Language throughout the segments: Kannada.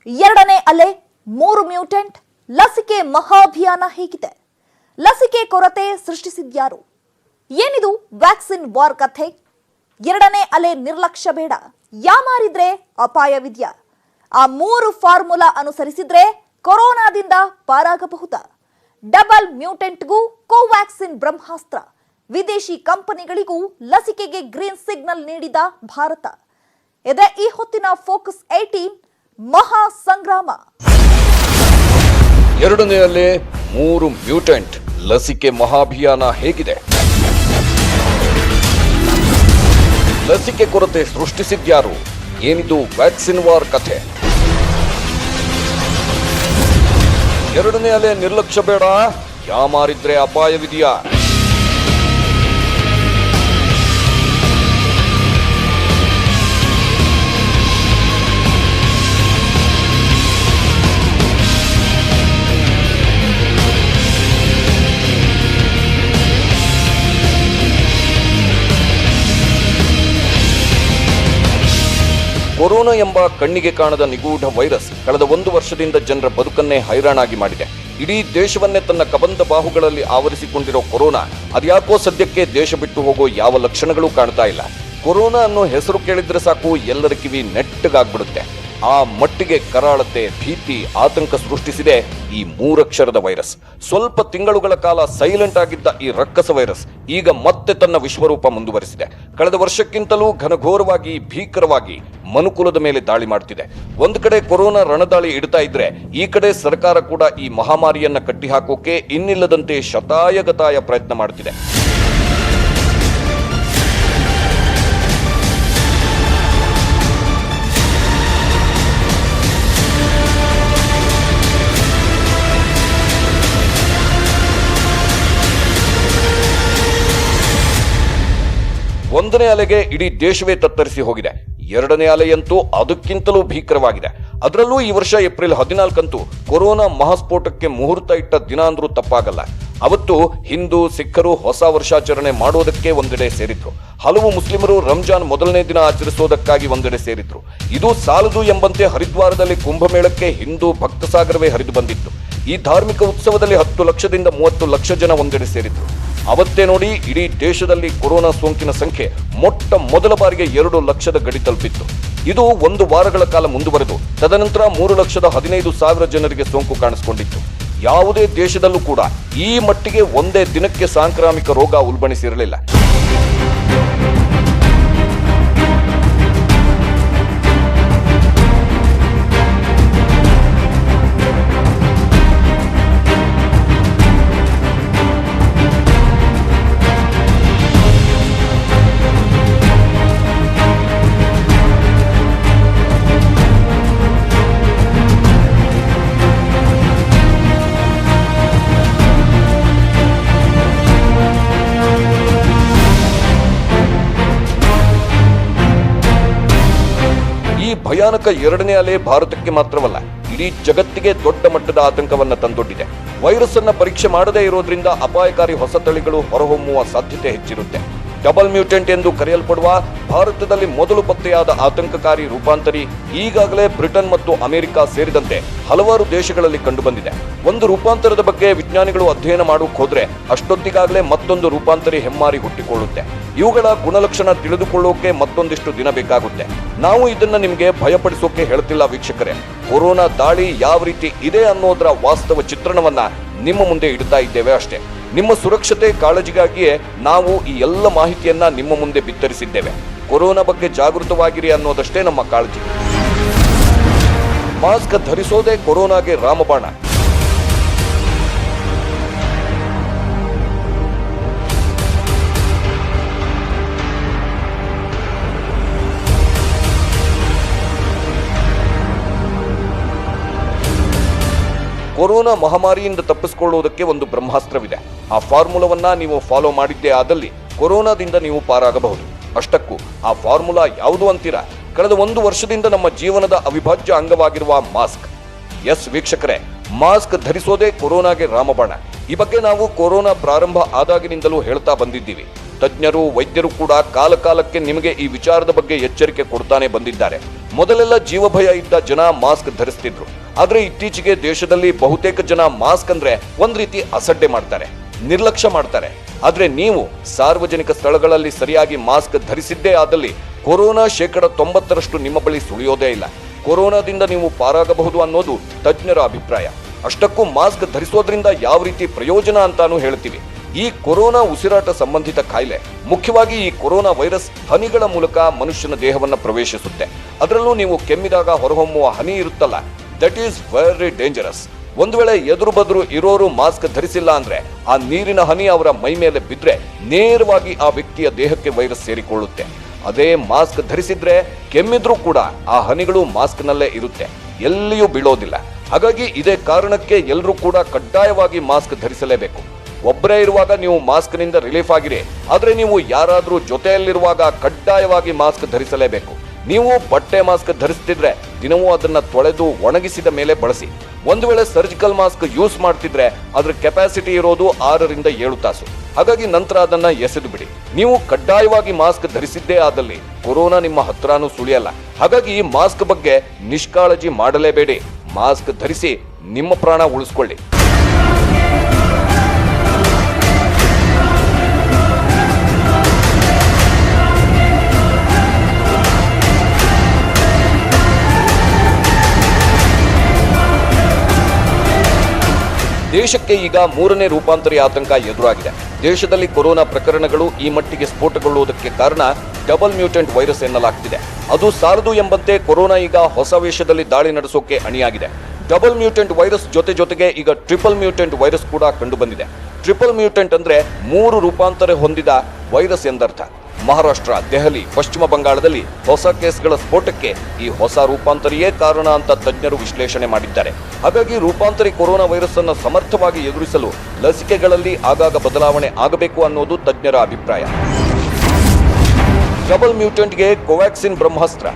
ಎರಡನೇ ಅಲೆ, 3 ಮ್ಯೂಟೆಂಟ್, ಲಸಿಕೆ ಮಹಾಭಿಯಾನ ಹೇಗಿದೆ? ಲಸಿಕೆ ಕೊರತೆ ಸೃಷ್ಟಿಸಿದ್ಯಾರು? ಏನಿದು ವ್ಯಾಕ್ಸಿನ್ ವಾರ್ ಕಥೆ? ಎರಡನೇ ಅಲೆ ನಿರ್ಲಕ್ಷ್ಯ ಬೇಡ, ಯಾಮಾರಿದ್ರೆ ಅಪಾಯವಿದ್ಯಾ? ಆ 3 ಫಾರ್ಮುಲಾ ಅನುಸರಿಸಿದ್ರೆ ಕೊರೋನಾದಿಂದ ಪಾರಾಗಬಹುದಾ? ಡಬಲ್ ಮ್ಯೂಟೆಂಟ್ಗೂ ಕೋವ್ಯಾಕ್ಸಿನ್ ಬ್ರಹ್ಮಾಸ್ತ್ರ, ವಿದೇಶಿ ಕಂಪನಿಗಳಿಗೂ ಲಸಿಕೆಗೆ ಗ್ರೀನ್ ಸಿಗ್ನಲ್ ನೀಡಿದ ಭಾರತ. ಇದೇ ಈ ಹೊತ್ತಿನ ಫೋಕಸ್ 18 ಮಹಾ ಸಂಗ್ರಾಮ. ಎರಡನೇ ಅಲೆ, 3 ಮ್ಯೂಟೆಂಟ್, ಲಸಿಕೆ ಮಹಾಭಿಯಾನ ಹೇಗಿದೆ? ಲಸಿಕೆ ಕೊರತೆ ಸೃಷ್ಟಿಸಿದ್ಯಾರು? ಏನಿದು ವ್ಯಾಕ್ಸಿನ್ ವಾರ್ ಕಥೆ? ಎರಡನೇ ಅಲೆ ನಿರ್ಲಕ್ಷ್ಯ ಬೇಡ, ಯಾಮಾರಿದ್ರೆ ಅಪಾಯವಿದೆಯಾ? ಕೊರೋನಾ ಎಂಬ ಕಣ್ಣಿಗೆ ಕಾಣದ ನಿಗೂಢ ವೈರಸ್ ಕಳೆದ 1 ವರ್ಷದಿಂದ ಜನರ ಬದುಕನ್ನೇ ಹೈರಾಣಾಗಿ ಮಾಡಿದೆ. ಇಡೀ ದೇಶವನ್ನೇ ತನ್ನ ಕಬಂಧ ಬಾಹುಗಳಲ್ಲಿ ಆವರಿಸಿಕೊಂಡಿರೋ ಕೊರೋನಾ ಅದ್ಯಾಕೋ ಸದ್ಯಕ್ಕೆ ದೇಶ ಬಿಟ್ಟು ಹೋಗೋ ಯಾವ ಲಕ್ಷಣಗಳೂ ಕಾಣ್ತಾ ಇಲ್ಲ. ಕೊರೋನಾ ಅನ್ನೋ ಹೆಸರು ಕೇಳಿದ್ರೆ ಸಾಕು ಎಲ್ಲರ ಕಿವಿ ನೆಟ್ಟಗಾಗ್ಬಿಡುತ್ತೆ. ಆ ಮಟ್ಟಿಗೆ ಕರಾಳತೆ, ಭೀತಿ, ಆತಂಕ ಸೃಷ್ಟಿಸಿದೆ ಈ 3 ಅಕ್ಷರದ ವೈರಸ್. ಸ್ವಲ್ಪ ತಿಂಗಳುಗಳ ಕಾಲ ಸೈಲೆಂಟ್ ಆಗಿದ್ದ ಈ ರಕ್ಕಸ ವೈರಸ್ ಈಗ ಮತ್ತೆ ತನ್ನ ವಿಶ್ವರೂಪ ಮುಂದುವರಿಸಿದೆ. ಕಳೆದ ವರ್ಷಕ್ಕಿಂತಲೂ ಘನಘೋರವಾಗಿ, ಭೀಕರವಾಗಿ ಮನುಕುಲದ ಮೇಲೆ ದಾಳಿ ಮಾಡ್ತಿದೆ. ಒಂದು ಕಡೆ ಕೊರೋನಾ ರಣದಾಳಿ ಇಡ್ತಾ ಇದ್ರೆ, ಈ ಕಡೆ ಸರ್ಕಾರ ಕೂಡ ಈ ಮಹಾಮಾರಿಯನ್ನ ಕಟ್ಟಿಹಾಕೋಕೆ ಇನ್ನಿಲ್ಲದಂತೆ ಶತಾಯಗತಾಯ ಪ್ರಯತ್ನ ಮಾಡ್ತಿದೆ. ಒಂದನೇ ಅಲೆಗೆ ಇಡೀ ದೇಶವೇ ತತ್ತರಿಸಿ ಹೋಗಿದೆ. ಎರಡನೇ ಅಲೆಯಂತೂ ಅದಕ್ಕಿಂತಲೂ ಭೀಕರವಾಗಿದೆ. ಅದರಲ್ಲೂ ಈ ವರ್ಷ ಏಪ್ರಿಲ್ 14 ಕೊರೋನಾ ಮಹಾಸ್ಫೋಟಕ್ಕೆ ಮುಹೂರ್ತ ಇಟ್ಟ ದಿನ ಅಂದ್ರೂ ತಪ್ಪಾಗಲ್ಲ. ಅವತ್ತು ಹಿಂದೂ, ಸಿಖ್ಖರು ಹೊಸ ವರ್ಷಾಚರಣೆ ಮಾಡೋದಕ್ಕೆ ಒಂದೆಡೆ ಸೇರಿದ್ರು. ಹಲವು ಮುಸ್ಲಿಮರು ರಂಜಾನ್ ಮೊದಲನೇ ದಿನ ಆಚರಿಸೋದಕ್ಕಾಗಿ ಒಂದೆಡೆ ಸೇರಿದ್ರು. ಇದು ಸಾಲದು ಎಂಬಂತೆ ಹರಿದ್ವಾರದಲ್ಲಿ ಕುಂಭಮೇಳಕ್ಕೆ ಹಿಂದೂ ಭಕ್ತ ಸಾಗರವೇ ಹರಿದು ಬಂದಿತ್ತು. ಈ ಧಾರ್ಮಿಕ ಉತ್ಸವದಲ್ಲಿ 10 ಲಕ್ಷದಿಂದ 30 ಲಕ್ಷ ಜನ ಒಂದೆಡೆ ಸೇರಿದ್ರು. ಅವತ್ತೇ ನೋಡಿ ಇಡೀ ದೇಶದಲ್ಲಿ ಕೊರೋನಾ ಸೋಂಕಿನ ಸಂಖ್ಯೆ ಮೊಟ್ಟ ಮೊದಲ ಬಾರಿಗೆ 2 ಲಕ್ಷದ ಗಡಿ ತಲುಪಿತ್ತು. ಇದು 1 ವಾರಗಳ ಕಾಲ ಮುಂದುವರೆದು ತದನಂತರ 3,15,000 ಜನರಿಗೆ ಸೋಂಕು ಕಾಣಿಸಿಕೊಂಡಿತ್ತು. ಯಾವುದೇ ದೇಶದಲ್ಲೂ ಕೂಡ ಈ ಮಟ್ಟಿಗೆ ಒಂದೇ ದಿನಕ್ಕೆ ಸಾಂಕ್ರಾಮಿಕ ರೋಗ ಉಲ್ಬಣಿಸಿರಲಿಲ್ಲ. ಭಯಾನಕ ಎರಡನೇ ಅಲೆ ಭಾರತಕ್ಕೆ ಮಾತ್ರವಲ್ಲ, ಇಡೀ ಜಗತ್ತಿಗೆ ದೊಡ್ಡ ಮಟ್ಟದ ಆತಂಕವನ್ನ ತಂದೊಡ್ಡಿದೆ. ವೈರಸ್ ಅನ್ನ ಪರೀಕ್ಷೆ ಮಾಡದೇ ಇರೋದ್ರಿಂದ ಅಪಾಯಕಾರಿ ಹೊಸ ತಳಿಗಳು ಹೊರಹೊಮ್ಮುವ ಸಾಧ್ಯತೆ ಹೆಚ್ಚಿರುತ್ತೆ. ಡಬಲ್ ಮ್ಯೂಟೆಂಟ್ ಎಂದು ಕರೆಯಲ್ಪಡುವ ಭಾರತದಲ್ಲಿ ಮೊದಲು ಪತ್ತೆಯಾದ ಆತಂಕಕಾರಿ ರೂಪಾಂತರಿ ಈಗಾಗಲೇ ಬ್ರಿಟನ್ ಮತ್ತು ಅಮೆರಿಕ ಸೇರಿದಂತೆ ಹಲವಾರು ದೇಶಗಳಲ್ಲಿ ಕಂಡುಬಂದಿದೆ. ಒಂದು ರೂಪಾಂತರದ ಬಗ್ಗೆ ವಿಜ್ಞಾನಿಗಳು ಅಧ್ಯಯನ ಮಾಡೋಕೆ ಹೋದ್ರೆ ಅಷ್ಟೊತ್ತಿಗಾಗಲೇ ಮತ್ತೊಂದು ರೂಪಾಂತರಿ ಹೆಮ್ಮಾರಿ ಹುಟ್ಟಿಕೊಳ್ಳುತ್ತೆ. ಇವುಗಳ ಗುಣಲಕ್ಷಣ ತಿಳಿದುಕೊಳ್ಳೋಕೆ ಮತ್ತೊಂದಿಷ್ಟು ದಿನ ಬೇಕಾಗುತ್ತೆ. ನಾವು ಇದನ್ನ ನಿಮಗೆ ಭಯಪಡಿಸೋಕೆ ಹೇಳ್ತಿಲ್ಲ ವೀಕ್ಷಕರೇ. ಕೊರೋನಾ ದಾಳಿ ಯಾವ ರೀತಿ ಇದೆ ಅನ್ನೋದರ ವಾಸ್ತವ ಚಿತ್ರಣವನ್ನ ನಿಮ್ಮ ಮುಂದೆ ಇಡ್ತಾ ಇದ್ದೇವೆ ಅಷ್ಟೇ. ನಿಮ್ಮ ಸುರಕ್ಷತೆ ಕಾಳಜಿಗಾಗಿಯೇ ನಾವು ಈ ಎಲ್ಲ ಮಾಹಿತಿಯನ್ನ ನಿಮ್ಮ ಮುಂದೆ ಬಿತ್ತರಿಸಿದ್ದೇವೆ. ಕೊರೋನಾ ಬಗ್ಗೆ ಜಾಗೃತವಾಗಿರಿ ಅನ್ನೋದಷ್ಟೇ ನಮ್ಮ ಕಾಳಜಿ. ಮಾಸ್ಕ್ ಧರಿಸೋದೇ ಕೊರೋನಾಗೆ ರಾಮಬಾಣ. ಕೊರೋನಾ ಮಹಾಮಾರಿಯಿಂದ ತಪ್ಪಿಸಿಕೊಳ್ಳುವುದಕ್ಕೆ ಒಂದು ಬ್ರಹ್ಮಾಸ್ತ್ರವಿದೆ. ಆ ಫಾರ್ಮುಲಾವನ್ನ ನೀವು ಫಾಲೋ ಮಾಡಿದ್ದೇ ಆದಲ್ಲಿ ಕೊರೋನಾದಿಂದ ನೀವು ಪಾರಾಗಬಹುದು. ಅಷ್ಟಕ್ಕೂ ಆ ಫಾರ್ಮುಲಾ ಯಾವುದು ಅಂತೀರಾ? ಕಳೆದ 1 ವರ್ಷದಿಂದ ನಮ್ಮ ಜೀವನದ ಅವಿಭಾಜ್ಯ ಅಂಗವಾಗಿರುವ ಮಾಸ್ಕ್. ಎಸ್ ವೀಕ್ಷಕರೇ, ಮಾಸ್ಕ್ ಧರಿಸೋದೇ ಕೊರೋನಾಗೆ ರಾಮಬಾಣ. ಈ ಬಗ್ಗೆ ನಾವು ಕೊರೋನಾ ಪ್ರಾರಂಭ ಆದಾಗಿನಿಂದಲೂ ಹೇಳ್ತಾ ಬಂದಿದ್ದೀವಿ. ತಜ್ಞರು ವೈದ್ಯರು ಕೂಡ ಕಾಲಕಾಲಕ್ಕೆ ನಿಮಗೆ ಈ ವಿಚಾರದ ಬಗ್ಗೆ ಎಚ್ಚರಿಕೆ ಕೊಡ್ತಾನೆ ಬಂದಿದ್ದಾರೆ. ಮೊದಲೆಲ್ಲ ಜೀವಭಯ ಇದ್ದ ಜನ ಮಾಸ್ಕ್ ಧರಿಸ್ತಿದ್ರು. ಆದ್ರೆ ಇತ್ತೀಚೆಗೆ ದೇಶದಲ್ಲಿ ಬಹುತೇಕ ಜನ ಮಾಸ್ಕ್ ಅಂದ್ರೆ ಒಂದ್ ರೀತಿ ಅಸಡ್ಡೆ ಮಾಡ್ತಾರೆ, ನಿರ್ಲಕ್ಷ್ಯ ಮಾಡ್ತಾರೆ. ಆದ್ರೆ ನೀವು ಸಾರ್ವಜನಿಕ ಸ್ಥಳಗಳಲ್ಲಿ ಸರಿಯಾಗಿ ಮಾಸ್ಕ್ ಧರಿಸಿದ್ದೇ ಆದಲ್ಲಿ ಕೊರೋನಾ 90% ನಿಮ್ಮ ಬಳಿ ಸುಳಿಯೋದೇ ಇಲ್ಲ. ಕೊರೋನಾದಿಂದ ನೀವು ಪಾರಾಗಬಹುದು ಅನ್ನೋದು ತಜ್ಞರ ಅಭಿಪ್ರಾಯ. ಅಷ್ಟಕ್ಕೂ ಮಾಸ್ಕ್ ಧರಿಸೋದ್ರಿಂದ ಯಾವ ರೀತಿ ಪ್ರಯೋಜನ ಅಂತಾನೂ ಹೇಳ್ತೀವಿ. ಈ ಕೊರೋನಾ ಉಸಿರಾಟ ಸಂಬಂಧಿತ ಕಾಯಿಲೆ, ಮುಖ್ಯವಾಗಿ ಈ ಕೊರೋನಾ ವೈರಸ್ ಹನಿಗಳ ಮೂಲಕ ಮನುಷ್ಯನ ದೇಹವನ್ನು ಪ್ರವೇಶಿಸುತ್ತೆ. ಅದರಲ್ಲೂ ನೀವು ಕೆಮ್ಮಿದಾಗ ಹೊರಹೊಮ್ಮುವ ಹನಿ ಇರುತ್ತಲ್ಲ, ದಟ್ ಈಸ್ ವೆರಿ ಡೇಂಜರಸ್. ಒಂದು ವೇಳೆ ಎದುರು ಬದ್ರು ಇರೋರು ಮಾಸ್ಕ್ ಧರಿಸಿಲ್ಲ ಅಂದ್ರೆ ಆ ನೀರಿನ ಹನಿ ಅವರ ಮೈ ಮೇಲೆ ಬಿದ್ರೆ ನೇರವಾಗಿ ಆ ವ್ಯಕ್ತಿಯ ದೇಹಕ್ಕೆ ವೈರಸ್ ಸೇರಿಕೊಳ್ಳುತ್ತೆ. ಅದೇ ಮಾಸ್ಕ್ ಧರಿಸಿದ್ರೆ ಕೆಮ್ಮಿದ್ರೂ ಕೂಡ ಆ ಹನಿಗಳು ಮಾಸ್ಕ್ ನಲ್ಲೇ ಇರುತ್ತೆ, ಎಲ್ಲಿಯೂ ಬೀಳೋದಿಲ್ಲ. ಹಾಗಾಗಿ ಇದೇ ಕಾರಣಕ್ಕೆ ಎಲ್ಲರೂ ಕೂಡ ಕಡ್ಡಾಯವಾಗಿ ಮಾಸ್ಕ್ ಧರಿಸಲೇಬೇಕು. ಒಬ್ಬರೇ ಇರುವಾಗ ನೀವು ಮಾಸ್ಕ್ ನಿಂದ ರಿಲೀಫ್ ಆಗಿರಿ, ಆದ್ರೆ ನೀವು ಯಾರಾದ್ರೂ ಜೊತೆಯಲ್ಲಿರುವಾಗ ಕಡ್ಡಾಯವಾಗಿ ಮಾಸ್ಕ್ ಧರಿಸಲೇಬೇಕು. ನೀವು ಬಟ್ಟೆ ಮಾಸ್ಕ್ ಧರಿಸ್ತಿದ್ರೆ ದಿನವೂ ಅದನ್ನ ತೊಳೆದು ಒಣಗಿಸಿದ ಮೇಲೆ ಬಳಸಿ. ಒಂದು ವೇಳೆ ಸರ್ಜಿಕಲ್ ಮಾಸ್ಕ್ ಯೂಸ್ ಮಾಡ್ತಿದ್ರೆ ಅದ್ರ ಕೆಪಾಸಿಟಿ ಇರೋದು 6ರಿಂದ 7 ತಾಸು. ಹಾಗಾಗಿ ನಂತರ ಅದನ್ನ ಎಸೆದು ಬಿಡಿ. ನೀವು ಕಡ್ಡಾಯವಾಗಿ ಮಾಸ್ಕ್ ಧರಿಸಿದ್ದೇ ಆದಲ್ಲಿ ಕೊರೋನಾ ನಿಮ್ಮ ಹತ್ರನೂ ಸುಳಿಯಲ್ಲ. ಹಾಗಾಗಿ ಈ ಮಾಸ್ಕ್ ಬಗ್ಗೆ ನಿಷ್ಕಾಳಜಿ ಮಾಡಲೇಬೇಡಿ. ಮಾಸ್ಕ್ ಧರಿಸಿ ನಿಮ್ಮ ಪ್ರಾಣ ಉಳಿಸ್ಕೊಳ್ಳಿ. ದೇಶಕ್ಕೆ ಈಗ 3ನೇ ರೂಪಾಂತರಿ ಆತಂಕ ಎದುರಾಗಿದೆ. ದೇಶದಲ್ಲಿ ಕೊರೋನಾ ಪ್ರಕರಣಗಳು ಈ ಮಟ್ಟಿಗೆ ಸ್ಫೋಟಗೊಳ್ಳುವುದಕ್ಕೆ ಕಾರಣ ಡಬಲ್ ಮ್ಯೂಟೆಂಟ್ ವೈರಸ್ ಎನ್ನಲಾಗ್ತಿದೆ. ಅದು ಸಾಲದು ಎಂಬಂತೆ ಕೊರೋನಾ ಈಗ ಹೊಸ ವೇಷದಲ್ಲಿ ದಾಳಿ ನಡೆಸೋಕೆ ಅಣಿಯಾಗಿದೆ. ಡಬಲ್ ಮ್ಯೂಟೆಂಟ್ ವೈರಸ್ ಜೊತೆಗೆ ಈಗ ಟ್ರಿಪಲ್ ಮ್ಯೂಟೆಂಟ್ ವೈರಸ್ ಕೂಡ ಕಂಡು ಬಂದಿದೆ. ಟ್ರಿಪಲ್ ಮ್ಯೂಟೆಂಟ್ ಅಂದ್ರೆ 3 ರೂಪಾಂತರ ಹೊಂದಿದ ವೈರಸ್ ಎಂದರ್ಥ. ಮಹಾರಾಷ್ಟ್ರ, ದೆಹಲಿ, ಪಶ್ಚಿಮ ಬಂಗಾಳದಲ್ಲಿ ಹೊಸ ಕೇಸ್ಗಳ ಸ್ಫೋಟಕ್ಕೆ ಈ ಹೊಸ ರೂಪಾಂತರಿಯೇ ಕಾರಣ ಅಂತ ತಜ್ಞರು ವಿಶ್ಲೇಷಣೆ ಮಾಡಿದ್ದಾರೆ. ಹಾಗಾಗಿ ರೂಪಾಂತರಿ ಕೊರೋನಾ ವೈರಸ್ ಅನ್ನು ಸಮರ್ಥವಾಗಿ ಎದುರಿಸಲು ಲಸಿಕೆಗಳಲ್ಲಿ ಆಗಾಗ ಬದಲಾವಣೆ ಆಗಬೇಕು ಅನ್ನೋದು ತಜ್ಞರ ಅಭಿಪ್ರಾಯ. ಡಬಲ್ ಮ್ಯೂಟೆಂಟ್ಗೆ ಕೋವ್ಯಾಕ್ಸಿನ್ ಬ್ರಹ್ಮಾಸ್ತ್ರ.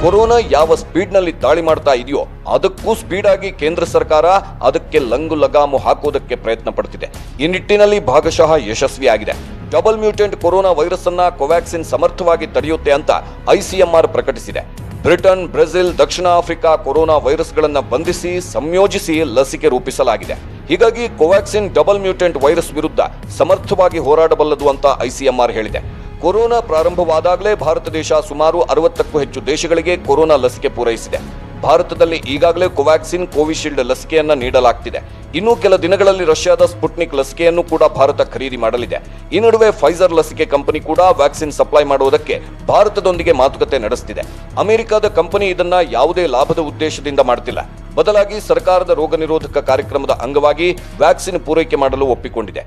ಕೊರೋನಾ ಯಾವ ಸ್ಪೀಡ್ನಲ್ಲಿ ದಾಳಿ ಮಾಡ್ತಾ ಇದೆಯೋ ಅದಕ್ಕೂ ಸ್ಪೀಡ್ ಆಗಿ ಕೇಂದ್ರ ಸರ್ಕಾರ ಅದಕ್ಕೆ ಲಂಗು ಲಗಾಮು ಹಾಕುವುದಕ್ಕೆ ಪ್ರಯತ್ನ ಪಡ್ತಿದೆ. ಈ ನಿಟ್ಟಿನಲ್ಲಿ ಭಾಗಶಃ ಯಶಸ್ವಿಯಾಗಿದೆ. ಡಬಲ್ ಮ್ಯೂಟೆಂಟ್ ಕೊರೋನಾ ವೈರಸ್ ಅನ್ನ ಕೋವ್ಯಾಕ್ಸಿನ್ ಸಮರ್ಥವಾಗಿ ತಡೆಯುತ್ತೆ ಅಂತ ICMR ಪ್ರಕಟಿಸಿದೆ. ಬ್ರಿಟನ್, ಬ್ರೆಜಿಲ್, ದಕ್ಷಿಣ ಆಫ್ರಿಕಾ ಕೊರೋನಾ ವೈರಸ್ಗಳನ್ನ ಬಂಧಿಸಿ ಸಂಯೋಜಿಸಿ ಲಸಿಕೆ ರೂಪಿಸಲಾಗಿದೆ. ಹೀಗಾಗಿ ಕೋವ್ಯಾಕ್ಸಿನ್ ಡಬಲ್ ಮ್ಯೂಟೆಂಟ್ ವೈರಸ್ ವಿರುದ್ಧ ಸಮರ್ಥವಾಗಿ ಹೋರಾಡಬಲ್ಲದು ಅಂತ ICMR ಹೇಳಿದೆ. ಕೊರೋನಾ ಪ್ರಾರಂಭವಾದಾಗಲೇ ಭಾರತ ದೇಶ ಸುಮಾರು 60ಕ್ಕೂ ಹೆಚ್ಚು ದೇಶಗಳಿಗೆ ಕೊರೋನಾ ಲಸಿಕೆ ಪೂರೈಸಿದೆ. ಭಾರತದಲ್ಲಿ ಈಗಾಗಲೇ ಕೋವ್ಯಾಕ್ಸಿನ್, ಕೋವಿಶೀಲ್ಡ್ ಲಸಿಕೆಯನ್ನ ನೀಡಲಾಗ್ತಿದೆ. ಇನ್ನು ಕೆಲ ದಿನಗಳಲ್ಲಿ ರಷ್ಯಾದ ಸ್ಪುಟ್ನಿಕ್ ಲಸಿಕೆಯನ್ನು ಕೂಡ ಭಾರತ ಖರೀದಿ ಮಾಡಲಿದೆ. ಈ ನಡುವೆ ಫೈಜರ್ ಲಸಿಕೆ ಕಂಪನಿ ಕೂಡ ವ್ಯಾಕ್ಸಿನ್ ಸಪ್ಲೈ ಮಾಡುವುದಕ್ಕೆ ಭಾರತದೊಂದಿಗೆ ಮಾತುಕತೆ ನಡೆಸುತ್ತಿದೆ. ಅಮೆರಿಕದ ಕಂಪನಿ ಇದನ್ನ ಯಾವುದೇ ಲಾಭದ ಉದ್ದೇಶದಿಂದ ಮಾಡ್ತಿಲ್ಲ. ಬದಲಾಗಿ ಸರ್ಕಾರದ ರೋಗ ನಿರೋಧಕ ಕಾರ್ಯಕ್ರಮದ ಅಂಗವಾಗಿ ವ್ಯಾಕ್ಸಿನ್ ಪೂರೈಕೆ ಮಾಡಲು ಒಪ್ಪಿಕೊಂಡಿದೆ.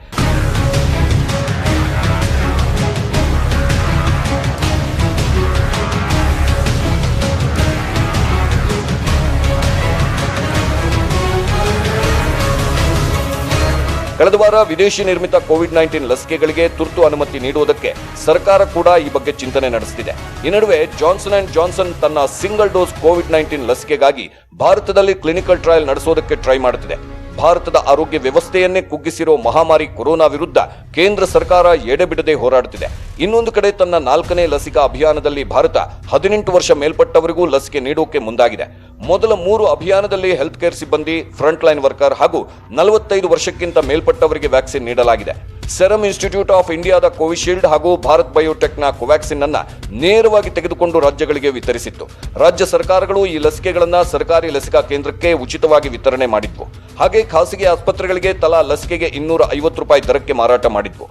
ಕಳೆದ ವಾರ ವಿದೇಶಿ ನಿರ್ಮಿತ ಕೋವಿಡ್-19 ಲಸಿಕೆಗಳಿಗೆ ತುರ್ತು ಅನುಮತಿ ನೀಡುವುದಕ್ಕೆ ಸರ್ಕಾರ ಕೂಡ ಈ ಬಗ್ಗೆ ಚಿಂತನೆ ನಡೆಸುತ್ತಿದೆ. ಈ ನಡುವೆ ಜಾನ್ಸನ್ ಅಂಡ್ ಜಾನ್ಸನ್ ತನ್ನ ಸಿಂಗಲ್ ಡೋಸ್ ಕೋವಿಡ್-19 ಲಸಿಕೆಗಾಗಿ ಭಾರತದಲ್ಲಿ ಕ್ಲಿನಿಕಲ್ ಟ್ರಯಲ್ ನಡೆಸೋದಕ್ಕೆ ಟ್ರೈ ಮಾಡುತ್ತಿದೆ. ಭಾರತದ ಆರೋಗ್ಯ ವ್ಯವಸ್ಥೆಯನ್ನೇ ಕುಗ್ಗಿಸಿರೋ ಮಹಾಮಾರಿ ಕೊರೋನಾ ವಿರುದ್ಧ ಕೇಂದ್ರ ಸರ್ಕಾರ ಎಡೆಬಿಡದೆ ಹೋರಾಡುತ್ತಿದೆ. ಇನ್ನೊಂದು ಕಡೆ ತನ್ನ 4ನೇ ಲಸಿಕಾ ಅಭಿಯಾನದಲ್ಲಿ ಭಾರತ 18 ವರ್ಷ ಮೇಲ್ಪಟ್ಟವರಿಗೂ ಲಸಿಕೆ ನೀಡೋಕೆ ಮುಂದಾಗಿದೆ. ಮೊದಲ 3 ಅಭಿಯಾನದಲ್ಲಿ ಹೆಲ್ತ್ ಕೇರ್ ಸಿಬ್ಬಂದಿ, ಫ್ರಂಟ್ ಲೈನ್ ವರ್ಕರ್ ಹಾಗೂ 45 ವರ್ಷಕ್ಕಿಂತ ಮೇಲ್ಪಟ್ಟವರಿಗೆ ವ್ಯಾಕ್ಸಿನ್ ನೀಡಲಾಗಿದೆ. ಸೆರಮ್ ಇನ್ಸ್ಟಿಟ್ಯೂಟ್ ಆಫ್ ಇಂಡಿಯಾದ ಕೋವಿಶೀಲ್ಡ್ ಹಾಗೂ ಭಾರತ್ ಬಯೋಟೆಕ್ನ ಕೋವ್ಯಾಕ್ಸಿನ್ ಅನ್ನ ನೇರವಾಗಿ ತೆಗೆದುಕೊಂಡು ರಾಜ್ಯಗಳಿಗೆ ವಿತರಿಸಿತ್ತು. ರಾಜ್ಯ ಸರ್ಕಾರಗಳು ಈ ಲಸಿಕೆಗಳನ್ನ ಸರ್ಕಾರಿ ಲಸಿಕಾ ಕೇಂದ್ರಕ್ಕೆ ಉಚಿತವಾಗಿ ವಿತರಣೆ ಮಾಡಿದ್ವು. ಹಾಗೆ ಖಾಸಗಿ ಆಸ್ಪತ್ರೆಗಳಿಗೆ ತಲಾ ಲಸಿಕೆಗೆ 250 ರೂಪಾಯಿ ದರಕ್ಕೆ ಮಾರಾಟ ಮಾಡಿದ್ವು.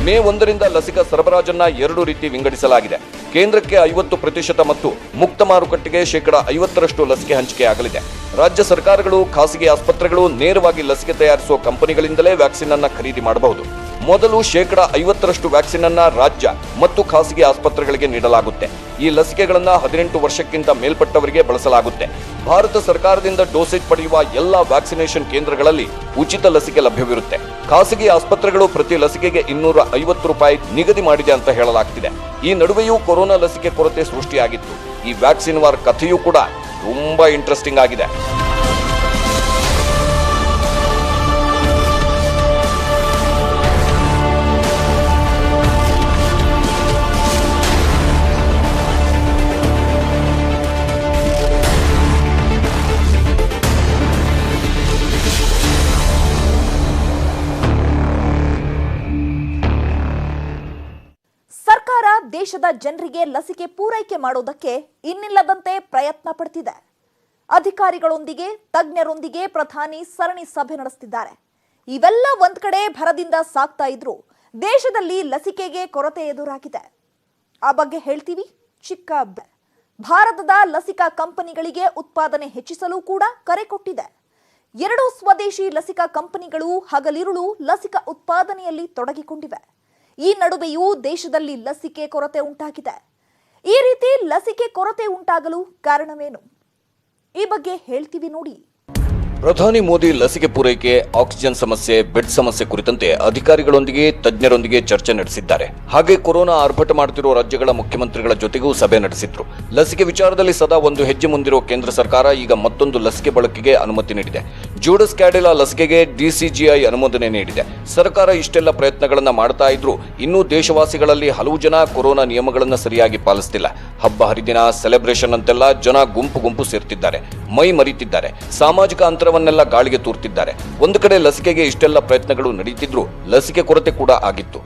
ಮೇ 1ರಿಂದ ಲಸಿಕಾ ಸರಬರಾಜನ್ನ 2 ರೀತಿ ವಿಂಗಡಿಸಲಾಗಿದೆ. ಕೇಂದ್ರಕ್ಕೆ 50% ಮತ್ತು ಮುಕ್ತ ಮಾರುಕಟ್ಟೆಗೆ 50% ಲಸಿಕೆ ಹಂಚಿಕೆಯಾಗಲಿದೆ. ರಾಜ್ಯ ಸರ್ಕಾರಗಳು, ಖಾಸಗಿ ಆಸ್ಪತ್ರೆಗಳು ನೇರವಾಗಿ ಲಸಿಕೆ ತಯಾರಿಸುವ ಕಂಪನಿಗಳಿಂದಲೇ ವ್ಯಾಕ್ಸಿನ್ ಅನ್ನ ಖರೀದಿ ಮಾಡಬಹುದು. ಮೊದಲು 50% ವ್ಯಾಕ್ಸಿನ್ ಅನ್ನ ರಾಜ್ಯ ಮತ್ತು ಖಾಸಗಿ ಆಸ್ಪತ್ರೆಗಳಿಗೆ ನೀಡಲಾಗುತ್ತೆ. ಈ ಲಸಿಕೆಗಳನ್ನ 18 ವರ್ಷಕ್ಕಿಂತ ಮೇಲ್ಪಟ್ಟವರಿಗೆ ಬಳಸಲಾಗುತ್ತೆ. ಭಾರತ ಸರ್ಕಾರದಿಂದ ಡೋಸೇಜ್ ಪಡೆಯುವ ಎಲ್ಲಾ ವ್ಯಾಕ್ಸಿನೇಷನ್ ಕೇಂದ್ರಗಳಲ್ಲಿ ಉಚಿತ ಲಸಿಕೆ ಲಭ್ಯವಿರುತ್ತೆ. ಖಾಸಗಿ ಆಸ್ಪತ್ರೆಗಳು ಪ್ರತಿ ಲಸಿಕೆಗೆ ₹250 ನಿಗದಿ ಮಾಡಿದೆ ಅಂತ ಹೇಳಲಾಗ್ತಿದೆ. ಈ ನಡುವೆಯೂ ಕೊರೋನಾ ಲಸಿಕೆ ಕೊರತೆ ಸೃಷ್ಟಿಯಾಗಿತ್ತು. ಈ ವ್ಯಾಕ್ಸಿನ್ ವಾರ್ ಕಥೆಯೂ ಕೂಡ ತುಂಬಾ ಇಂಟ್ರೆಸ್ಟಿಂಗ್ ಆಗಿದೆ. ಸರ್ಕಾರ ದೇಶದ ಜನರಿಗೆ ಲಸಿಕೆ ಪೂರೈಕೆ ಮಾಡೋದಕ್ಕೆ ಇನ್ನಿಲ್ಲದಂತೆ ಪ್ರಯತ್ನ ಪಡ್ತಿದೆ. ಅಧಿಕಾರಿಗಳೊಂದಿಗೆ, ತಜ್ಞರೊಂದಿಗೆ ಪ್ರಧಾನಿ ಸರಣಿ ಸಭೆ ನಡೆಸುತ್ತಿದ್ದಾರೆ. ಇವೆಲ್ಲ ಒಂದ್ ಕಡೆ ಭರದಿಂದ ಸಾಗ್ತಾ ಇದ್ರು ದೇಶದಲ್ಲಿ ಲಸಿಕೆಗೆ ಕೊರತೆ ಎದುರಾಗಿದೆ. ಆ ಬಗ್ಗೆ ಹೇಳ್ತೀವಿ. ಚಿಕ್ಕ ಭಾರತದ ಲಸಿಕಾ ಕಂಪನಿಗಳಿಗೆ ಉತ್ಪಾದನೆ ಹೆಚ್ಚಿಸಲು ಕೂಡ ಕರೆ ಕೊಟ್ಟಿದೆ. 2 ಸ್ವದೇಶಿ ಲಸಿಕಾ ಕಂಪನಿಗಳು ಹಗಲಿರುಳು ಲಸಿಕಾ ಉತ್ಪಾದನೆಯಲ್ಲಿ ತೊಡಗಿಕೊಂಡಿವೆ. ಈ ನಡುವೆಯೂ ದೇಶದಲ್ಲಿ ಲಸಿಕೆ ಕೊರತೆ ಉಂಟಾಗಿದೆ. ಈ ರೀತಿ ಲಸಿಕೆ ಕೊರತೆ ಉಂಟಾಗಲು ಕಾರಣವೇನು? ಈ ಬಗ್ಗೆ ಹೇಳ್ತೀವಿ ನೋಡಿ. ಪ್ರಧಾನಿ ಮೋದಿ ಲಸಿಕೆ ಪೂರೈಕೆ, ಆಕ್ಸಿಜನ್ ಸಮಸ್ಯೆ, ಬೆಡ್ ಸಮಸ್ಯೆ ಕುರಿತಂತೆ ಅಧಿಕಾರಿಗಳೊಂದಿಗೆ, ತಜ್ಞರೊಂದಿಗೆ ಚರ್ಚೆ ನಡೆಸಿದ್ದಾರೆ. ಹಾಗೆ ಕೊರೋನಾ ಆರ್ಭಟ ಮಾಡುತ್ತಿರುವ ರಾಜ್ಯಗಳ ಮುಖ್ಯಮಂತ್ರಿಗಳ ಜೊತೆಗೂ ಸಭೆ ನಡೆಸಿದ್ರು. ಲಸಿಕೆ ವಿಚಾರದಲ್ಲಿ ಸದಾ ಒಂದು ಹೆಜ್ಜೆ ಮುಂದಿರುವ ಕೇಂದ್ರ ಸರ್ಕಾರ ಈಗ ಮತ್ತೊಂದು ಲಸಿಕೆ ಬಳಕೆಗೆ ಅನುಮತಿ ನೀಡಿದೆ. ಜೋಡಸ್ ಕ್ಯಾಡಿಲಾ ಲಸಿಕೆಗೆ ಡಿಸಿಜಿಐ ಅನುಮೋದನೆ ನೀಡಿದೆ. ಸರ್ಕಾರ ಇಷ್ಟೆಲ್ಲ ಪ್ರಯತ್ನಗಳನ್ನ ಮಾಡ್ತಾ ಇದ್ರು ಇನ್ನೂ ದೇಶವಾಸಿಗಳಲ್ಲಿ ಹಲವು ಜನ ಕೊರೋನಾ ನಿಯಮಗಳನ್ನ ಸರಿಯಾಗಿ ಪಾಲಿಸ್ತಿಲ್ಲ. ಹಬ್ಬ ಹರಿದಿನ, ಸೆಲೆಬ್ರೇಷನ್ ಅಂತೆಲ್ಲ ಜನ ಗುಂಪು ಸೇರ್ತಿದ್ದಾರೆ, ಮೈ ಮರಿತಿದ್ದಾರೆ, ಸಾಮಾಜಿಕ ಅಂತರವನ್ನೆಲ್ಲ ಗಾಳಿಗೆ ತೂರ್ತಿದ್ದಾರೆ. ಒಂದು ಕಡೆ ಲಸಿಕೆಗೆ ಇಷ್ಟೆಲ್ಲ ಪ್ರಯತ್ನಗಳು ನಡೆಯುತ್ತಿದ್ರು ಲಸಿಕೆ ಕೊರತೆ ಕೂಡ ಆಗಿತ್ತು.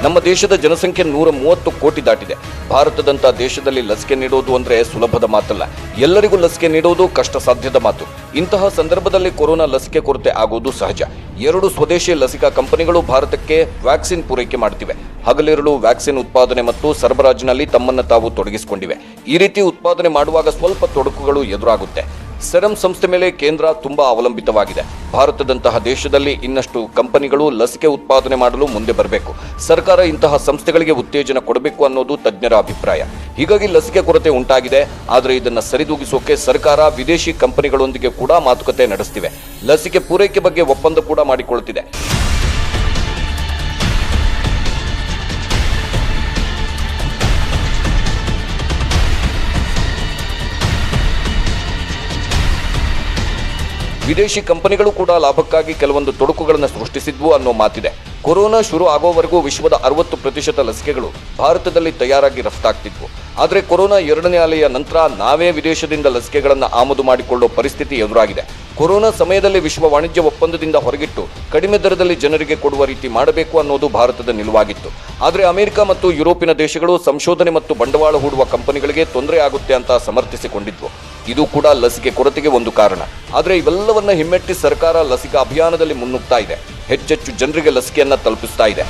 ನಮ್ಮ ದೇಶದ ಜನಸಂಖ್ಯೆ 130 ಕೋಟಿ ದಾಟಿದೆ. ಭಾರತದಂತ ದೇಶದಲ್ಲಿ ಲಸಿಕೆ ನೀಡೋದು ಅಂದ್ರೆ ಸುಲಭದ ಮಾತಲ್ಲ. ಎಲ್ಲರಿಗೂ ಲಸಿಕೆ ನೀಡೋದು ಕಷ್ಟ ಸಾಧ್ಯದ ಮಾತು. ಇಂತಹ ಸಂದರ್ಭದಲ್ಲಿ ಕೊರೋನಾ ಲಸಿಕೆ ಕೊರತೆ ಆಗೋದು ಸಹಜ. 2 ಸ್ವದೇಶಿ ಲಸಿಕಾ ಕಂಪನಿಗಳು ಭಾರತಕ್ಕೆ ವ್ಯಾಕ್ಸಿನ್ ಪೂರೈಕೆ ಮಾಡುತ್ತಿವೆ. ಹಗಲಿರುಳು ವ್ಯಾಕ್ಸಿನ್ ಉತ್ಪಾದನೆ ಮತ್ತು ಸರಬರಾಜಿನಲ್ಲಿ ತಮ್ಮನ್ನು ತಾವು ತೊಡಗಿಸಿಕೊಂಡಿವೆ. ಈ ರೀತಿ ಉತ್ಪಾದನೆ ಮಾಡುವಾಗ ಸ್ವಲ್ಪ ತೊಡಕುಗಳು ಎದುರಾಗುತ್ತೆ. ಸೆರಮ್ ಸಂಸ್ಥೆ ಮೇಲೆ ಕೇಂದ್ರ ತುಂಬಾ ಅವಲಂಬಿತವಾಗಿದೆ. ಭಾರತದಂತಹ ದೇಶದಲ್ಲಿ ಇನ್ನಷ್ಟು ಕಂಪನಿಗಳು ಲಸಿಕೆ ಉತ್ಪಾದನೆ ಮಾಡಲು ಮುಂದೆ ಬರಬೇಕು. ಸರ್ಕಾರ ಇಂತಹ ಸಂಸ್ಥೆಗಳಿಗೆ ಉತ್ತೇಜನ ಕೊಡಬೇಕು ಅನ್ನೋದು ತಜ್ಞರ ಅಭಿಪ್ರಾಯ. ಹೀಗಾಗಿ ಲಸಿಕೆ ಕೊರತೆ ಉಂಟಾಗಿದೆ. ಆದರೆ ಇದನ್ನು ಸರಿದೂಗಿಸೋಕೆ ಸರ್ಕಾರ ವಿದೇಶಿ ಕಂಪನಿಗಳೊಂದಿಗೆ ಕೂಡ ಮಾತುಕತೆ ನಡೆಸುತ್ತಿವೆ. ಲಸಿಕೆ ಪೂರೈಕೆ ಬಗ್ಗೆ ಒಪ್ಪಂದ ಕೂಡ ಮಾಡಿಕೊಳ್ಳುತ್ತಿದೆ. ವಿದೇಶಿ ಕಂಪನಿಗಳು ಕೂಡ ಲಾಭಕ್ಕಾಗಿ ಕೆಲವೊಂದು ತೊಡಕುಗಳನ್ನು ಸೃಷ್ಟಿಸಿದ್ವು ಅನ್ನೋ ಮಾತಿದೆ. ಕೊರೋನಾ ಶುರು ಆಗೋವರೆಗೂ ವಿಶ್ವದ 60% ಲಸಿಕೆಗಳು ಭಾರತದಲ್ಲಿ ತಯಾರಾಗಿ ರಫ್ತಾಗ್ತಿದ್ವು. ಆದರೆ ಕೊರೋನಾ 2ನೇ ಅಲೆಯ ನಂತರ ನಾವೇ ವಿದೇಶದಿಂದ ಲಸಿಕೆಗಳನ್ನು ಆಮದು ಮಾಡಿಕೊಳ್ಳೋ ಪರಿಸ್ಥಿತಿ ಎದುರಾಗಿದೆ. ಕೊರೋನಾ ಸಮಯದಲ್ಲಿ ವಿಶ್ವ ವಾಣಿಜ್ಯ ಒಪ್ಪಂದದಿಂದ ಹೊರಗಿಟ್ಟು ಕಡಿಮೆ ದರದಲ್ಲಿ ಜನರಿಗೆ ಕೊಡುವ ರೀತಿ ಮಾಡಬೇಕು ಅನ್ನೋದು ಭಾರತದ ನಿಲುವಾಗಿತ್ತು. ಆದರೆ ಅಮೆರಿಕ ಮತ್ತು ಯುರೋಪಿನ ದೇಶಗಳು ಸಂಶೋಧನೆ ಮತ್ತು ಬಂಡವಾಳ ಹೂಡುವ ಕಂಪನಿಗಳಿಗೆ ತೊಂದರೆ ಆಗುತ್ತೆ ಅಂತ ಸಮರ್ಥಿಸಿಕೊಂಡಿದ್ವು. ಇದು ಕೂಡ ಲಸಿಕೆ ಕೊರತೆಗೆ ಒಂದು ಕಾರಣ. ಆದರೆ ಇವೆಲ್ಲವನ್ನ ಹಿಮ್ಮೆಟ್ಟಿ ಸರ್ಕಾರ ಲಸಿಕಾ ಅಭಿಯಾನದಲ್ಲಿ ಮುನ್ನುಗ್ತಾ ಇದೆ. ಹೆಚ್ಚೆಚ್ಚು ಜನರಿಗೆ ಲಸಿಕೆಯನ್ನ ತಲುಪಿಸ್ತಾ ಇದೆ.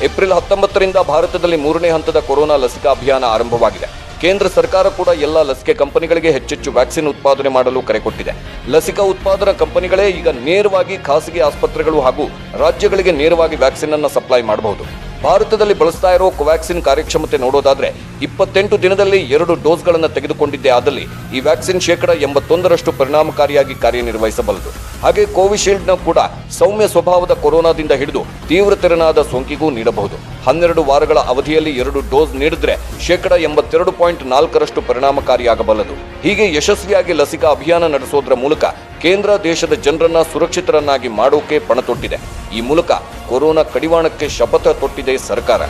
ಏಪ್ರಿಲ್ 19ರಿಂದ ಭಾರತದಲ್ಲಿ 3ನೇ ಹಂತದ ಕೊರೋನಾ ಲಸಿಕಾ ಅಭಿಯಾನ ಆರಂಭವಾಗಿದೆ. ಕೇಂದ್ರ ಸರ್ಕಾರ ಕೂಡ ಎಲ್ಲ ಲಸಿಕೆ ಕಂಪನಿಗಳಿಗೆ ಹೆಚ್ಚೆಚ್ಚು ವ್ಯಾಕ್ಸಿನ್ ಉತ್ಪಾದನೆ ಮಾಡಲು ಕರೆ ಕೊಟ್ಟಿದೆ. ಲಸಿಕಾ ಉತ್ಪಾದನಾ ಕಂಪನಿಗಳೇ ಈಗ ನೇರವಾಗಿ ಖಾಸಗಿ ಆಸ್ಪತ್ರೆಗಳು ಹಾಗೂ ರಾಜ್ಯಗಳಿಗೆ ನೇರವಾಗಿ ವ್ಯಾಕ್ಸಿನ್ ಅನ್ನು ಸಪ್ಲೈ ಮಾಡಬಹುದು. ಭಾರತದಲ್ಲಿ ಬಳಸ್ತಾ ಇರೋ ಕೋವ್ಯಾಕ್ಸಿನ್ ಕಾರ್ಯಕ್ಷಮತೆ ನೋಡೋದಾದ್ರೆ 28 ದಿನದಲ್ಲಿ 2 ಡೋಸ್ಗಳನ್ನು ತೆಗೆದುಕೊಂಡಿದ್ದೇ ಆದಲ್ಲಿ ಈ ವ್ಯಾಕ್ಸಿನ್ 81% ಪರಿಣಾಮಕಾರಿಯಾಗಿ ಕಾರ್ಯನಿರ್ವಹಿಸಬಲ್ಲದು. ಹಾಗೆ ಕೋವಿಶೀಲ್ಡ್ನ ಕೂಡ ಸೌಮ್ಯ ಸ್ವಭಾವದ ಕೊರೋನಾದಿಂದ ಹಿಡಿದು ತೀವ್ರ ತೆರನಾದ ಸೋಂಕಿಗೂ ನೀಡಬಹುದು. 12 ವಾರಗಳ ಅವಧಿಯಲ್ಲಿ 2 ಡೋಸ್ ನೀಡಿದ್ರೆ 82.4% ಪರಿಣಾಮಕಾರಿಯಾಗಬಲ್ಲದು. ಹೀಗೆ ಯಶಸ್ವಿಯಾಗಿ ಲಸಿಕಾ ಅಭಿಯಾನ ನಡೆಸೋದ್ರ ಮೂಲಕ ಕೇಂದ್ರ ದೇಶದ ಜನರನ್ನ ಸುರಕ್ಷಿತರನ್ನಾಗಿ ಮಾಡೋಕೆ ಪಣ ತೊಟ್ಟಿದೆ. ಈ ಮೂಲಕ ಕೊರೋನಾ ಕಡಿವಾಣಕ್ಕೆ ಶಪಥ ತೊಟ್ಟಿದೆ ಸರ್ಕಾರ.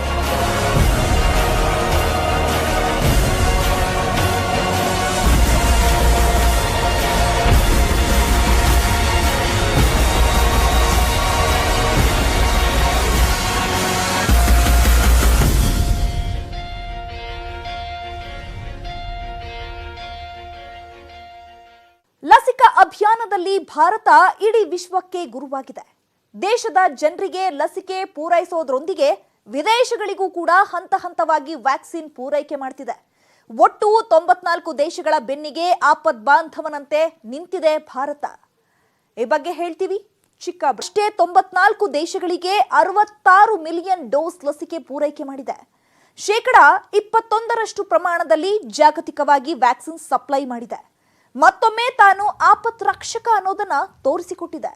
ಅಭಿಯಾನದಲ್ಲಿ ಭಾರತ ಇಡೀ ವಿಶ್ವಕ್ಕೆ ಗುರುವಾಗಿದೆ. ದೇಶದ ಜನರಿಗೆ ಲಸಿಕೆ ಪೂರೈಸೋದ್ರೊಂದಿಗೆ ವಿದೇಶಗಳಿಗೂ ಕೂಡ ಹಂತ ಹಂತವಾಗಿ ವ್ಯಾಕ್ಸಿನ್ ಪೂರೈಕೆ ಮಾಡ್ತಿದೆ. ಒಟ್ಟು 94 ದೇಶಗಳ ಬೆನ್ನಿಗೆ ಆಪದ್ ಬಾಂಧವನಂತೆ ನಿಂತಿದೆ ಭಾರತ. ಈ ಬಗ್ಗೆ ಹೇಳ್ತೀವಿ. ಅಷ್ಟೇ 94 ದೇಶಗಳಿಗೆ 66 ಮಿಲಿಯನ್ ಡೋಸ್ ಲಸಿಕೆ ಪೂರೈಕೆ ಮಾಡಿದೆ. 21% ಪ್ರಮಾಣದಲ್ಲಿ ಜಾಗತಿಕವಾಗಿ ವ್ಯಾಕ್ಸಿನ್ ಸಪ್ಲೈ ಮಾಡಿದೆ. ಮತ್ತೊಮ್ಮೆ ತಾನು ಆಪತ್ ರಕ್ಷಕ ಅನ್ನೋದನ್ನ ತೋರಿಸಿಕೊಟ್ಟಿದೆ.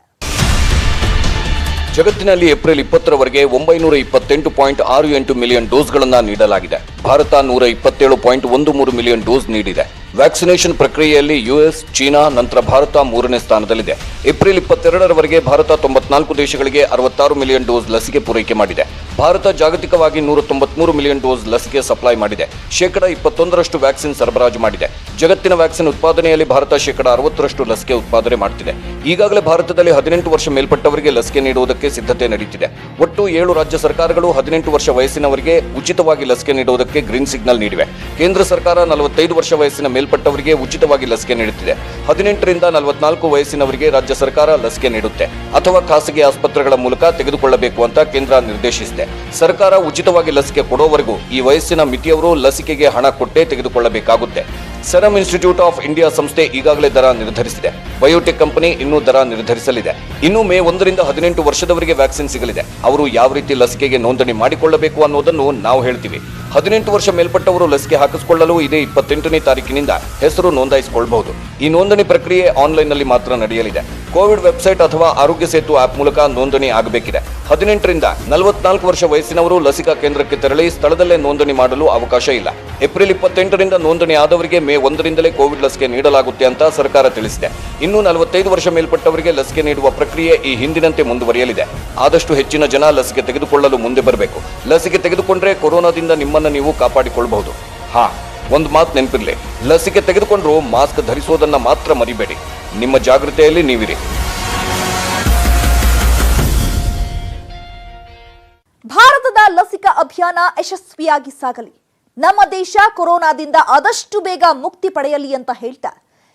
ಜಗತ್ತಿನಲ್ಲಿ ಏಪ್ರಿಲ್ 20ರವರೆಗೆ 928.68 ಮಿಲಿಯನ್ ಡೋಸ್ಗಳನ್ನು ನೀಡಲಾಗಿದೆ. ಭಾರತ 127.13 ಮಿಲಿಯನ್ ಡೋಸ್ ನೀಡಿದೆ. ವ್ಯಾಕ್ಸಿನೇಷನ್ ಪ್ರಕ್ರಿಯೆಯಲ್ಲಿ ಯುಎಸ್, ಚೀನಾ ನಂತರ ಭಾರತ 3ನೇ ಸ್ಥಾನದಲ್ಲಿದೆ. ಏಪ್ರಿಲ್ 22ರವರೆಗೆ ಭಾರತ 94 ದೇಶಗಳಿಗೆ 66 ಮಿಲಿಯನ್ ಡೋಸ್ ಲಸಿಕೆ ಪೂರೈಕೆ ಮಾಡಿದೆ. ಭಾರತ ಜಾಗತಿಕವಾಗಿ 193 ಮಿಲಿಯನ್ ಡೋಸ್ ಲಸಿಕೆ ಸಪ್ಲೈ ಮಾಡಿದೆ. 21% ವ್ಯಾಕ್ಸಿನ್ ಸರಬರಾಜು ಮಾಡಿದೆ. ಜಗತ್ತಿನ ವ್ಯಾಕ್ಸಿನ್ ಉತ್ಪಾದನೆಯಲ್ಲಿ ಭಾರತ 60% ಲಸಿಕೆ ಉತ್ಪಾದನೆ ಮಾಡುತ್ತಿದೆ. ಈಗಾಗಲೇ ಭಾರತದಲ್ಲಿ 18 ವರ್ಷ ಮೇಲ್ಪಟ್ಟವರಿಗೆ ಲಸಿಕೆ ನೀಡುವುದಕ್ಕೆ ಸಿದ್ಧತೆ ನಡೆಯುತ್ತಿದೆ. ಒಟ್ಟು 7 ರಾಜ್ಯ ಸರ್ಕಾರಗಳು 18 ವರ್ಷ ವಯಸ್ಸಿನವರಿಗೆ ಉಚಿತವಾಗಿ ಲಸಿಕೆ ನೀಡುವುದಕ್ಕೆ ಗ್ರೀನ್ ಸಿಗ್ನಲ್ ನೀಡಿವೆ. ಕೇಂದ್ರ ಸರ್ಕಾರ 45 ವರ್ಷ ವಯಸ್ಸಿನ ಮೇಲ್ಪಟ್ಟವರಿಗೆ ಉಚಿತವಾಗಿ ಲಸಿಕೆ ನೀಡುತ್ತಿದೆ. 18 ರಿಂದ 44 ವಯಸ್ಸಿನವರಿಗೆ ರಾಜ್ಯ ಸರ್ಕಾರ ಲಸಿಕೆ ನೀಡುತ್ತೆ ಅಥವಾ ಖಾಸಗಿ ಆಸ್ಪತ್ರೆಗಳ ಮೂಲಕ ತೆಗೆದುಕೊಳ್ಳಬೇಕು ಅಂತ ಕೇಂದ್ರ ನಿರ್ದೇಶಿಸಿದೆ. ಸರ್ಕಾರ ಉಚಿತವಾಗಿ ಲಸಿಕೆ ಕೊಡುವವರೆಗೂ ಈ ವಯಸ್ಸಿನ ಮಿತಿಯವರು ಲಸಿಕೆಗೆ ಹಣ ಕೊಟ್ಟೇ ತೆಗೆದುಕೊಳ್ಳಬೇಕಾಗುತ್ತೆ. ಸೆರಮ್ ಇನ್ಸ್ಟಿಟ್ಯೂಟ್ ಆಫ್ ಇಂಡಿಯಾ ಸಂಸ್ಥೆ ಈಗಾಗಲೇ ದರ ನಿರ್ಧರಿಸಿದೆ. ಬಯೋಟೆಕ್ ಕಂಪನಿ ಇನ್ನೂ ದರ ನಿರ್ಧರಿಸಲಿದೆ. ಇನ್ನು ಮೇ 1ರಿಂದ 18 ವರ್ಷದವರಿಗೆ ವ್ಯಾಕ್ಸಿನ್ ಸಿಗಲಿದೆ. ಅವರು ಯಾವ ರೀತಿ ಲಸಿಕೆಗೆ ನೋಂದಣಿ ಮಾಡಿಕೊಳ್ಳಬೇಕು ಅನ್ನೋದನ್ನು ನಾವು ಹೇಳ್ತೀವಿ. 18 ವರ್ಷ ಮೇಲ್ಪಟ್ಟವರು ಲಸಿಕೆ ಹಾಕಿಸಿಕೊಳ್ಳಲು ಇದೇ 28ನೇ ತಾರೀಕಿನಿಂದ ಹೆಸರು ನೋಂದಾಯಿಸಿಕೊಳ್ಳಬಹುದು. ಈ ನೋಂದಣಿ ಪ್ರಕ್ರಿಯೆ ಆನ್ಲೈನ್ನಲ್ಲಿ ಮಾತ್ರ ನಡೆಯಲಿದೆ. ಕೋವಿಡ್ ವೆಬ್ಸೈಟ್ ಅಥವಾ ಆರೋಗ್ಯ ಸೇತು ಆಪ್ ಮೂಲಕ ನೋಂದಣಿ ಆಗಬೇಕಿದೆ. 18 ರಿಂದ 44 ವರ್ಷ ವಯಸ್ಸಿನವರು ಲಸಿಕಾ ಕೇಂದ್ರಕ್ಕೆ ತೆರಳಿ ಸ್ಥಳದಲ್ಲೇ ನೋಂದಣಿ ಮಾಡಲು ಅವಕಾಶ ಇಲ್ಲ. ಏಪ್ರಿಲ್ 28ರಿಂದ ನೋಂದಣಿ ಆದವರಿಗೆ ಮೇ 1ರಿಂದಲೇ ಕೋವಿಡ್ ಲಸಿಕೆ ನೀಡಲಾಗುತ್ತೆ ಅಂತ ಸರ್ಕಾರ ತಿಳಿಸಿದೆ. ಇನ್ನು 45 ವರ್ಷ ಮೇಲ್ಪಟ್ಟವರಿಗೆ ಲಸಿಕೆ ನೀಡುವ ಪ್ರಕ್ರಿಯೆ ಈ ಹಿಂದಿನಂತೆ ಮುಂದುವರಿಯಲಿದೆ. ಆದಷ್ಟು ಹೆಚ್ಚಿನ ಜನ ಲಸಿಕೆ ತೆಗೆದುಕೊಳ್ಳಲು ಮುಂದೆ ಬರಬೇಕು. ಲಸಿಕೆ ತೆಗೆದುಕೊಂಡ್ರೆ ಕೊರೋನಾದಿಂದ ನಿಮ್ಮನ್ನು ನೀವು ಕಾಪಾಡಿಕೊಳ್ಳಬಹುದು. ಒಂದು ಮಾತು ನೆನಪಿರಲಿ, ಲಸಿಕೆ ತೆಗೆದುಕೊಂಡ್ರು ಮಾಸ್ಕ್ ಧರಿಸುವುದನ್ನ ಮಾತ್ರ ಮರಿಬೇಡಿ. ನಿಮ್ಮ ಜಾಗೃತೆಯಲ್ಲಿ ನೀವಿರಿ. ಭಾರತದ ಲಸಿಕಾ ಅಭಿಯಾನ ಯಶಸ್ವಿಯಾಗಿ ಸಾಗಲಿ. ನಮ್ಮ ದೇಶ ಕೊರೋನಾದಿಂದ ಆದಷ್ಟು ಬೇಗ ಮುಕ್ತಿ ಪಡೆಯಲಿ ಅಂತ ಹೇಳ್ತಾ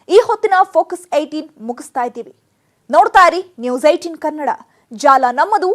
ಈ ಹೊತ್ತಿನ ಫೋಕಸ್ 18 ಮುಗಿಸ್ತಾ ಇದ್ದೀವಿ. ನೋಡ್ತಾ ಇರಿ ನ್ಯೂಸ್ 18 ಕನ್ನಡ. ಜಾಲ ನಮ್ಮದು.